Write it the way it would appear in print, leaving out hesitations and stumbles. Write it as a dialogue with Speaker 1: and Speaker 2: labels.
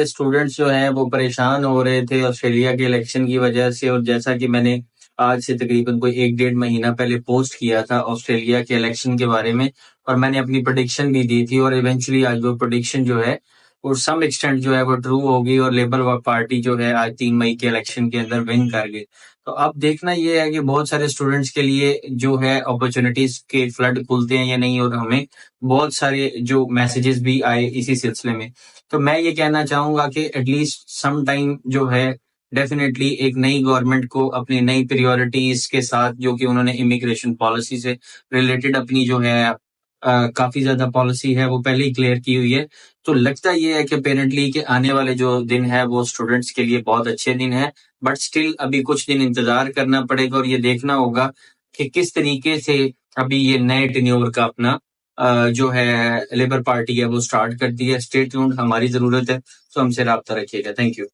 Speaker 1: Students جو ہیں وہ پریشان ہو رہے تھے آسٹریلیا کے الیکشن کی وجہ سے، اور جیسا کہ میں نے آج سے تقریباً کوئی 1-1.5 مہینہ پہلے پوسٹ کیا تھا آسٹریلیا کے الیکشن کے بارے میں، اور میں نے اپنی پریڈکشن بھی دی تھی، اور ایونچولی آج وہ پریڈکشن جو ہے وہ سم ایکسٹینٹ جو ہے وہ ٹرو ہوگی، اور لیبر پارٹی جو ہے آج 3 مئی کے الیکشن کے اندر ون کر گئی۔ تو اب دیکھنا یہ ہے کہ بہت سارے اسٹوڈینٹس کے لیے جو ہے اپرچونٹیز کے فلڈ کھلتے ہیں یا نہیں، اور ہمیں بہت سارے جو میسیجز بھی آئے اسی سلسلے میں۔ تو میں یہ کہنا چاہوں گا کہ ایٹ لیسٹ سم ٹائم جو ہے ڈیفینیٹلی ایک نئی گورنمنٹ کو اپنی نئی پریورٹیز کے ساتھ، جو کہ انہوں نے امیگریشن پالیسی سے ریلیٹڈ اپنی جو ہے کافی زیادہ پالیسی ہے وہ پہلے ہی کلیئر کی ہوئی ہے۔ تو لگتا یہ ہے کہ پیرنٹلی کہ آنے والے جو دن ہے وہ اسٹوڈنٹس کے لیے بہت اچھے دن ہیں، بٹ سٹل ابھی کچھ دن انتظار کرنا پڑے گا، اور یہ دیکھنا ہوگا کہ کس طریقے سے ابھی یہ نئے ٹینیور کا اپنا جو ہے لیبر پارٹی ہے وہ سٹارٹ کرتی ہے۔ اسٹے ٹیونڈ، ہماری ضرورت ہے، تو ہم سے رابطہ رکھیے گا۔ Thank you.